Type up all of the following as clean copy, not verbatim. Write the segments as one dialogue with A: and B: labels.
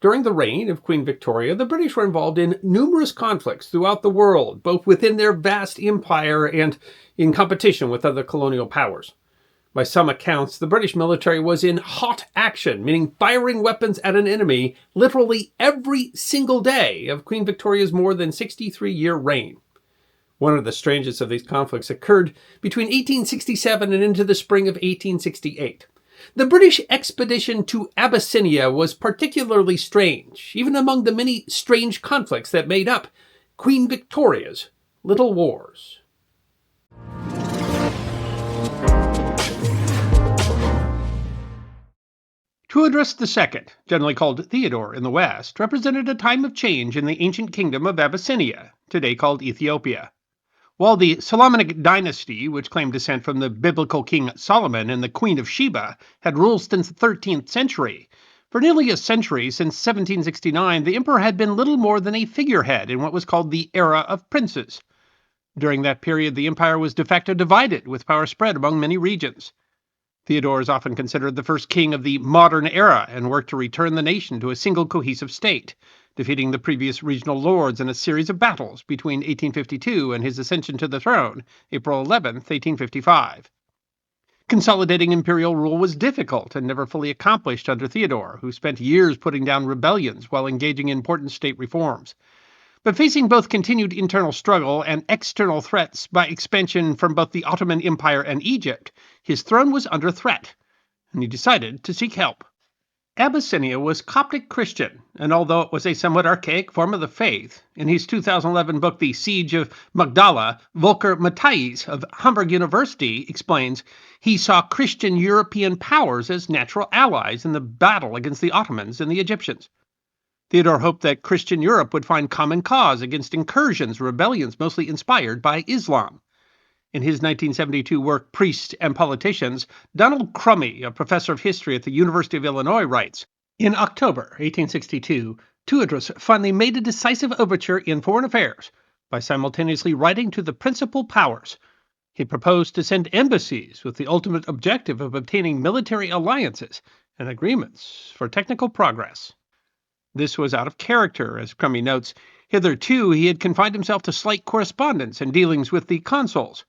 A: During the reign of Queen Victoria, the British were involved in numerous conflicts throughout the world, both within their vast empire and in competition with other colonial powers. By some accounts, the British military was in hot action, meaning firing weapons at an enemy literally every single day of Queen Victoria's more than 63-year reign. One of the strangest of these conflicts occurred between 1867 and into the spring of 1868. The British expedition to Abyssinia was particularly strange, even among the many strange conflicts that made up Queen Victoria's little wars.
B: Theodore II, generally called Theodore in the West, represented a time of change in the ancient kingdom of Abyssinia, today called Ethiopia. While the Solomonic dynasty, which claimed descent from the biblical King Solomon and the Queen of Sheba, had ruled since the 13th century, for nearly a century, since 1769, the emperor had been little more than a figurehead in what was called the Era of Princes. During that period, the empire was de facto divided, with power spread among many regions. Theodore is often considered the first king of the modern era and worked to return the nation to a single cohesive state, defeating the previous regional lords in a series of battles between 1852 and his ascension to the throne, April 11, 1855. Consolidating imperial rule was difficult and never fully accomplished under Theodore, who spent years putting down rebellions while engaging in important state reforms. But facing both continued internal struggle and external threats by expansion from both the Ottoman Empire and Egypt, his throne was under threat, and he decided to seek help. Abyssinia was Coptic Christian, and although it was a somewhat archaic form of the faith, in his 2011 book The Siege of Magdala, Volker Matthijs of Hamburg University explains he saw Christian European powers as natural allies in the battle against the Ottomans and the Egyptians. Theodore hoped that Christian Europe would find common cause against incursions, rebellions mostly inspired by Islam. In his 1972 work, Priests and Politicians, Donald Crummey, a professor of history at the University of Illinois, writes, in October 1862, Theodore finally made a decisive overture in foreign affairs by simultaneously writing to the principal powers. He proposed to send embassies with the ultimate objective of obtaining military alliances and agreements for technical progress. This was out of character, as Crummey notes. Hitherto, he had confined himself to slight correspondence and dealings with the consuls.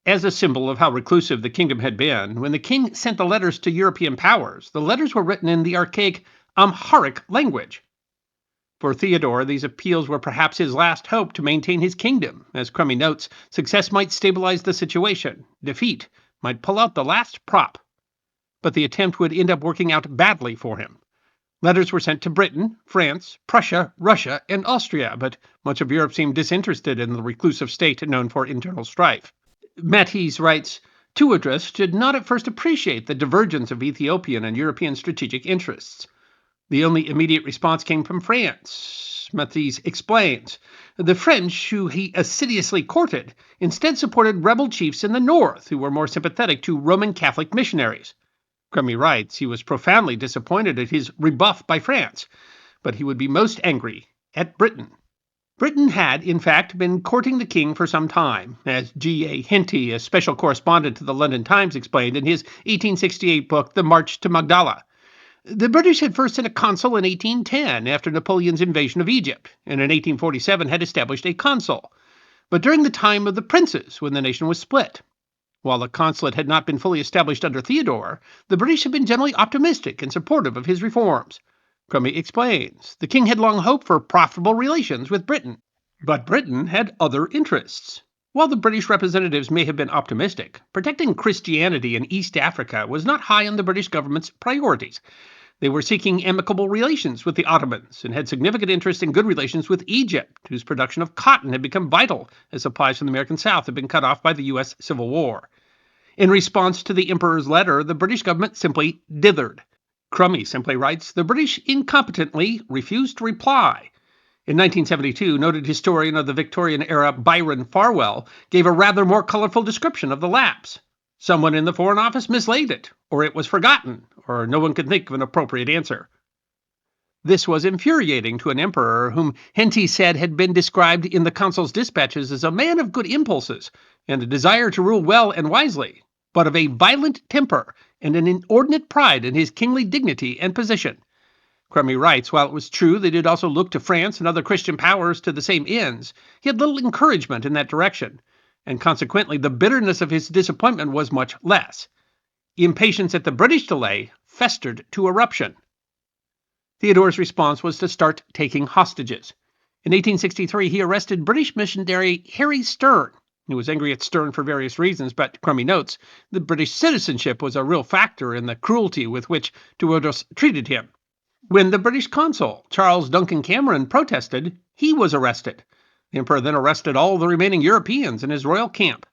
B: As a symbol of how reclusive the kingdom had been, when the king sent the letters to European powers, the letters were written in the archaic Amharic language. For Theodore, these appeals were perhaps his last hope to maintain his kingdom. As Crummey notes, success might stabilize the situation. Defeat might pull out the last prop. But the attempt would end up working out badly for him. Letters were sent to Britain, France, Prussia, Russia, and Austria, but much of Europe seemed disinterested in the reclusive state known for internal strife. Matthijs writes, Theodore did not at first appreciate the divergence of Ethiopian and European strategic interests. The only immediate response came from France. Matthijs explains, the French, who he assiduously courted, instead supported rebel chiefs in the north who were more sympathetic to Roman Catholic missionaries. Crummey writes he was profoundly disappointed at his rebuff by France, but he would be most angry at Britain. Britain had, in fact, been courting the king for some time, as G.A. Henty, a special correspondent to the London Times, explained in his 1868 book, The March to Magdala. The British had first sent a consul in 1810 after Napoleon's invasion of Egypt, and in 1847 had established a consul, but during the time of the princes, when the nation was split. While the consulate had not been fully established under Theodore, the British had been generally optimistic and supportive of his reforms. Crummey explains, the king had long hoped for profitable relations with Britain, but Britain had other interests. While the British representatives may have been optimistic, protecting Christianity in East Africa was not high on the British government's priorities. They were seeking amicable relations with the Ottomans and had significant interest in good relations with Egypt, whose production of cotton had become vital as supplies from the American South had been cut off by the U.S. Civil War. In response to the emperor's letter, the British government simply dithered. Crummey simply writes, the British incompetently refused to reply. In 1972, noted historian of the Victorian era Byron Farwell gave a rather more colorful description of the lapse. Someone in the Foreign Office mislaid it, or it was forgotten, or no one could think of an appropriate answer. This was infuriating to an emperor whom Henty said had been described in the consul's dispatches as a man of good impulses and a desire to rule well and wisely, but of a violent temper and an inordinate pride in his kingly dignity and position. Crummy writes, while it was true they did also look to France and other Christian powers to the same ends, he had little encouragement in that direction, and consequently the bitterness of his disappointment was much less. Impatience at the British delay festered to eruption. Theodore's response was to start taking hostages. In 1863, he arrested British missionary Harry Stern. He was angry at Stern for various reasons, but Crummy notes the British citizenship was a real factor in the cruelty with which Theodore treated him. When the British consul, Charles Duncan Cameron, protested, he was arrested. The emperor then arrested all the remaining Europeans in his royal camp.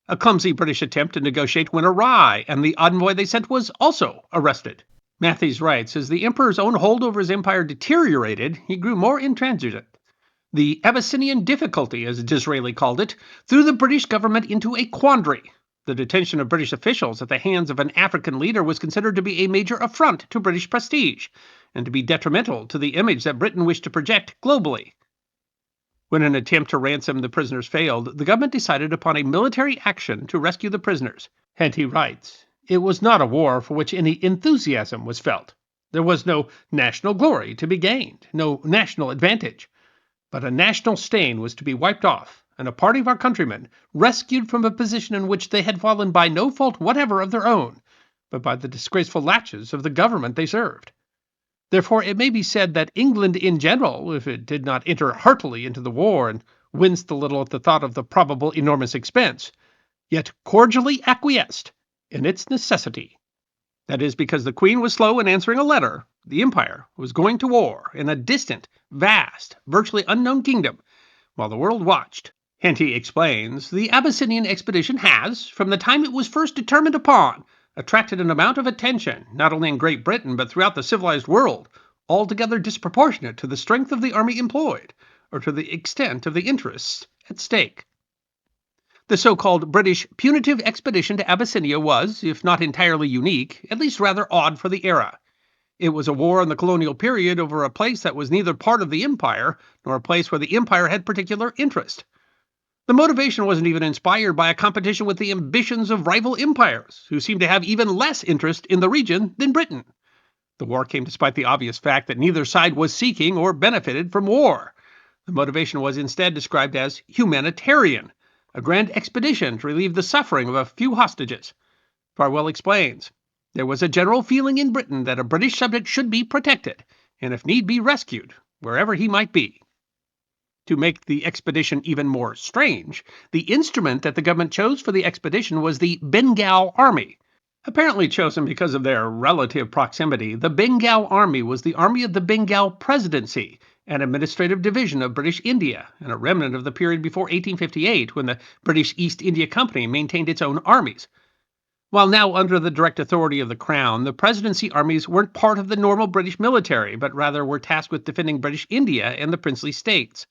B: A clumsy British attempt to negotiate went awry, and the envoy they sent was also arrested. Matthews writes, as the emperor's own hold over his empire deteriorated, he grew more intransigent. The Abyssinian difficulty, as Disraeli called it, threw the British government into a quandary. The detention of British officials at the hands of an African leader was considered to be a major affront to British prestige, and to be detrimental to the image that Britain wished to project globally. When an attempt to ransom the prisoners failed, the government decided upon a military action to rescue the prisoners. And he writes, it was not a war for which any enthusiasm was felt. There was no national glory to be gained, no national advantage. But a national stain was to be wiped off, and a party of our countrymen rescued from a position in which they had fallen by no fault whatever of their own, but by the disgraceful laches of the government they served. Therefore it may be said that England in general, if it did not enter heartily into the war and winced a little at the thought of the probable enormous expense, yet cordially acquiesced in its necessity. That is, because the Queen was slow in answering a letter, the Empire was going to war in a distant, vast, virtually unknown kingdom, while the world watched. Henty explains, the Abyssinian expedition has, from the time it was first determined upon, attracted an amount of attention, not only in Great Britain, but throughout the civilized world, altogether disproportionate to the strength of the army employed, or to the extent of the interests at stake. The so-called British punitive expedition to Abyssinia was, if not entirely unique, at least rather odd for the era. It was a war in the colonial period over a place that was neither part of the empire, nor a place where the empire had particular interest. The motivation wasn't even inspired by a competition with the ambitions of rival empires, who seemed to have even less interest in the region than Britain. The war came despite the obvious fact that neither side was seeking or benefited from war. The motivation was instead described as humanitarian, a grand expedition to relieve the suffering of a few hostages. Farwell explains, there was a general feeling in Britain that a British subject should be protected, and if need be rescued, wherever he might be. To make the expedition even more strange, the instrument that the government chose for the expedition was the Bengal Army. Apparently chosen because of their relative proximity, the Bengal Army was the army of the Bengal Presidency, an administrative division of British India, and a remnant of the period before 1858, when the British East India Company maintained its own armies. While now under the direct authority of the Crown, the Presidency armies weren't part of the normal British military, but rather were tasked with defending British India and the princely states.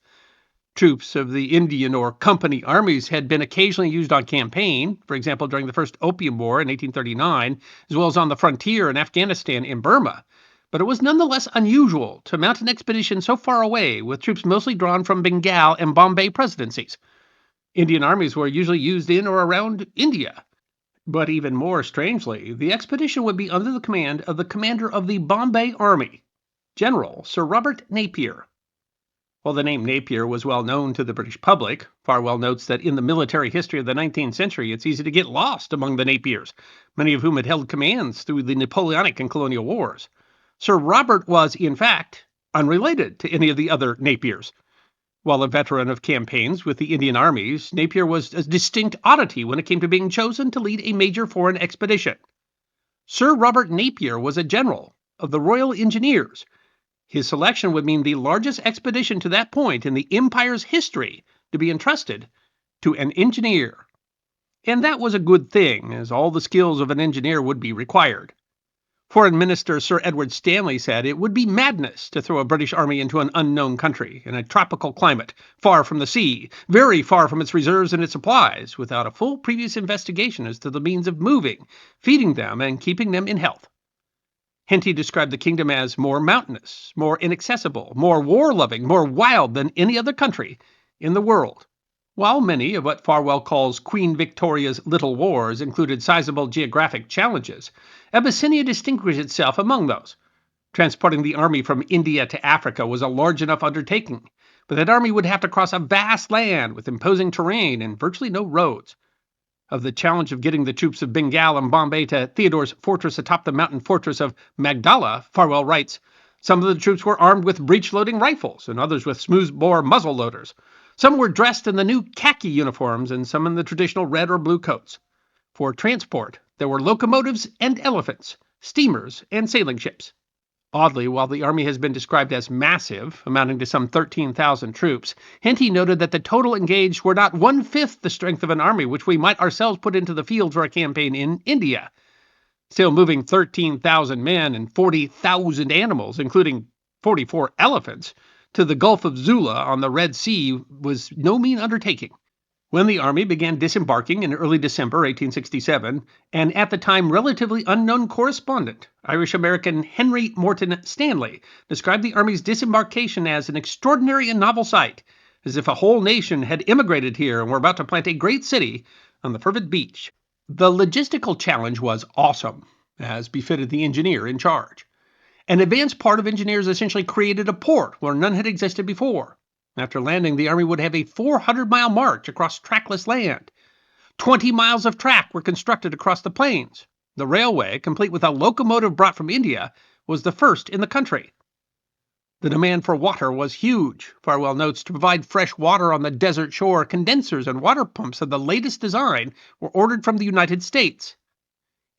B: Troops of the Indian or Company armies had been occasionally used on campaign, for example during the First Opium War in 1839, as well as on the frontier in Afghanistan and Burma. But it was nonetheless unusual to mount an expedition so far away, with troops mostly drawn from Bengal and Bombay presidencies. Indian armies were usually used in or around India. But even more strangely, the expedition would be under the command of the commander of the Bombay Army, General Sir Robert Napier. While the name Napier was well known to the British public, Farwell notes that in the military history of the 19th century it's easy to get lost among the Napiers, many of whom had held commands through the Napoleonic and colonial wars. Sir Robert was, in fact, unrelated to any of the other Napiers. While a veteran of campaigns with the Indian armies, Napier was a distinct oddity when it came to being chosen to lead a major foreign expedition. Sir Robert Napier was a general of the Royal Engineers. His selection would mean the largest expedition to that point in the Empire's history to be entrusted to an engineer. And that was a good thing, as all the skills of an engineer would be required. Foreign Minister Sir Edward Stanley said it would be madness to throw a British army into an unknown country, in a tropical climate, far from the sea, very far from its reserves and its supplies, without a full previous investigation as to the means of moving, feeding them, and keeping them in health. Henty described the kingdom as more mountainous, more inaccessible, more war-loving, more wild than any other country in the world. While many of what Farwell calls Queen Victoria's little wars included sizable geographic challenges, Abyssinia distinguished itself among those. Transporting the army from India to Africa was a large enough undertaking, but that army would have to cross a vast land with imposing terrain and virtually no roads. Of the challenge of getting the troops of Bengal and Bombay to Theodore's fortress atop the mountain fortress of Magdala, Farwell writes, some of the troops were armed with breech-loading rifles and others with smooth-bore muzzle loaders. Some were dressed in the new khaki uniforms and some in the traditional red or blue coats. For transport, there were locomotives and elephants, steamers and sailing ships. Oddly, while the army has been described as massive, amounting to some 13,000 troops, Henty noted that the total engaged were not one-fifth the strength of an army which we might ourselves put into the field for a campaign in India. Still, moving 13,000 men and 40,000 animals, including 44 elephants, to the Gulf of Zula on the Red Sea was no mean undertaking. When the army began disembarking in early December 1867, an at the time relatively unknown correspondent, Irish-American Henry Morton Stanley, described the army's disembarkation as an extraordinary and novel sight, as if a whole nation had immigrated here and were about to plant a great city on the fervid beach. The logistical challenge was awesome, as befitted the engineer in charge. An advanced part of engineers essentially created a port where none had existed before. After landing, the army would have a 400-mile march across trackless land. 20 miles of track were constructed across the plains. The railway, complete with a locomotive brought from India, was the first in the country. The demand for water was huge. Farwell notes, to provide fresh water on the desert shore, condensers and water pumps of the latest design were ordered from the United States.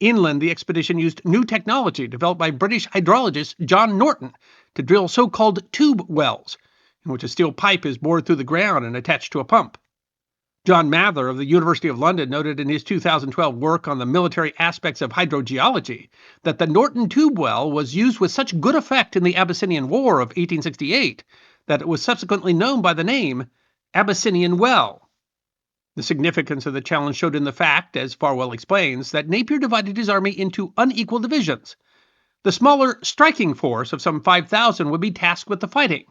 B: Inland, the expedition used new technology developed by British hydrologist John Norton to drill so-called tube wells, in which a steel pipe is bored through the ground and attached to a pump. John Mather of the University of London noted in his 2012 work on the military aspects of hydrogeology that the Norton tube well was used with such good effect in the Abyssinian War of 1868 that it was subsequently known by the name Abyssinian Well. The significance of the challenge showed in the fact, as Farwell explains, that Napier divided his army into unequal divisions. The smaller striking force of some 5,000 would be tasked with the fighting,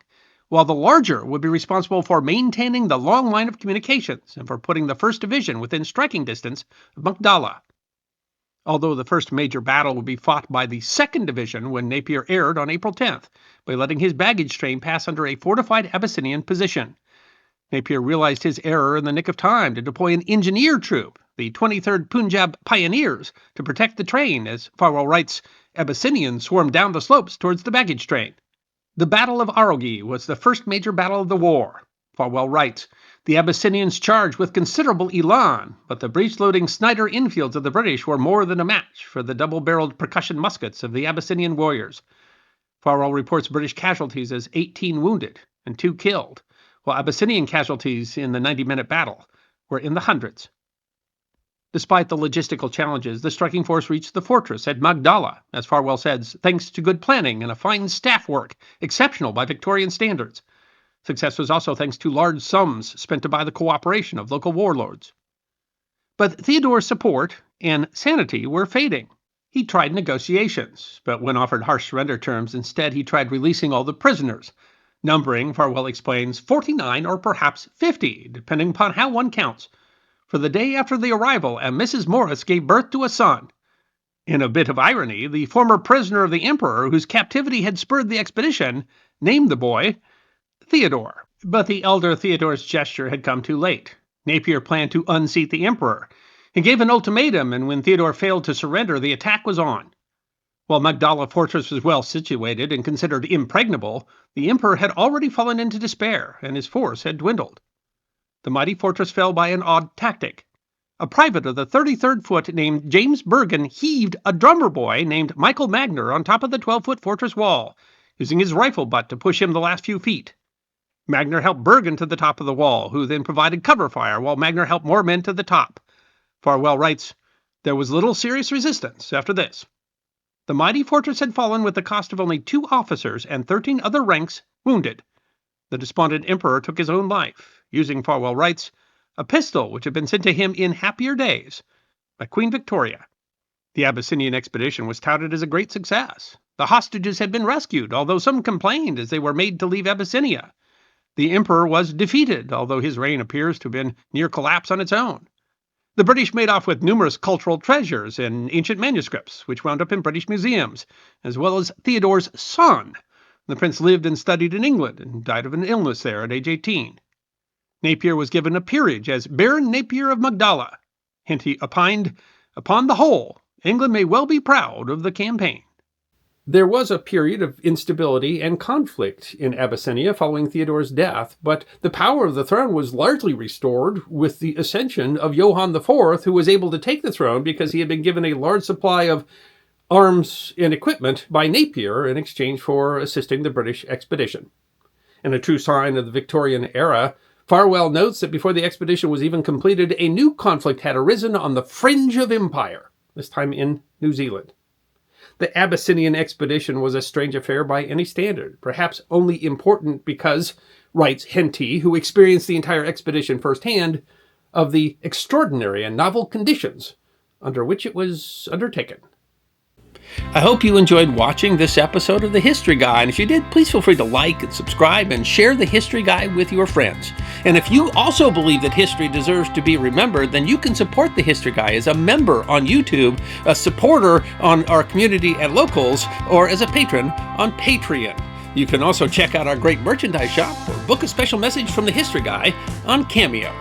B: while the larger would be responsible for maintaining the long line of communications and for putting the 1st Division within striking distance of Magdala. Although the first major battle would be fought by the 2nd Division when Napier erred on April 10th by letting his baggage train pass under a fortified Abyssinian position. Napier realized his error in the nick of time to deploy an engineer troop, the 23rd Punjab Pioneers, to protect the train as, Farwell writes, Abyssinians swarmed down the slopes towards the baggage train. The Battle of Arogi was the first major battle of the war. Farwell writes, the Abyssinians charged with considerable elan, but the breech-loading Snider Enfields of the British were more than a match for the double-barreled percussion muskets of the Abyssinian warriors. Farwell reports British casualties as 18 wounded and 2 killed, while Abyssinian casualties in the 90-minute battle were in the hundreds. Despite the logistical challenges, the striking force reached the fortress at Magdala, as Farwell says, thanks to good planning and a fine staff work, exceptional by Victorian standards. Success was also thanks to large sums spent to buy the cooperation of local warlords. But Theodore's support and sanity were fading. He tried negotiations, but when offered harsh surrender terms, instead he tried releasing all the prisoners, numbering, Farwell explains, 49 or perhaps 50, depending upon how one counts, for the day after the arrival, and Mrs. Morris gave birth to a son. In a bit of irony, the former prisoner of the emperor, whose captivity had spurred the expedition, named the boy Theodore. But the elder Theodore's gesture had come too late. Napier planned to unseat the emperor. He gave an ultimatum, and when Theodore failed to surrender, the attack was on. While Magdala Fortress was well situated and considered impregnable, the emperor had already fallen into despair, and his force had dwindled. The mighty fortress fell by an odd tactic. A private of the 33rd Foot named James Bergen heaved a drummer boy named Michael Magner on top of the 12-foot fortress wall, using his rifle butt to push him the last few feet. Magner helped Bergen to the top of the wall, who then provided cover fire while Magner helped more men to the top. Farwell writes, there was little serious resistance after this. The mighty fortress had fallen with the cost of only 2 officers and 13 other ranks wounded. The despondent emperor took his own life, using, Farwell writes, a pistol which had been sent to him in happier days by Queen Victoria. The Abyssinian expedition was touted as a great success. The hostages had been rescued, although some complained as they were made to leave Abyssinia. The emperor was defeated, although his reign appears to have been near collapse on its own. The British made off with numerous cultural treasures and ancient manuscripts, which wound up in British museums, as well as Theodore's son. The prince lived and studied in England and died of an illness there at age 18. Napier was given a peerage as Baron Napier of Magdala. Henty opined, upon the whole, England may well be proud of the campaign.
A: There was a period of instability and conflict in Abyssinia following Theodore's death, but the power of the throne was largely restored with the ascension of Johann IV, who was able to take the throne because he had been given a large supply of arms and equipment by Napier in exchange for assisting the British expedition. And a true sign of the Victorian era, Farwell notes that before the expedition was even completed, a new conflict had arisen on the fringe of empire, this time in New Zealand. The Abyssinian expedition was a strange affair by any standard, perhaps only important because, writes Henty, who experienced the entire expedition firsthand, of the extraordinary and novel conditions under which it was undertaken. I hope you enjoyed watching this episode of The History Guy, and if you did, please feel free to like and subscribe and share The History Guy with your friends. And if you also believe that history deserves to be remembered, then you can support The History Guy as a member on YouTube, a supporter on our community at Locals, or as a patron on Patreon. You can also check out our great merchandise shop or book a special message from The History Guy on Cameo.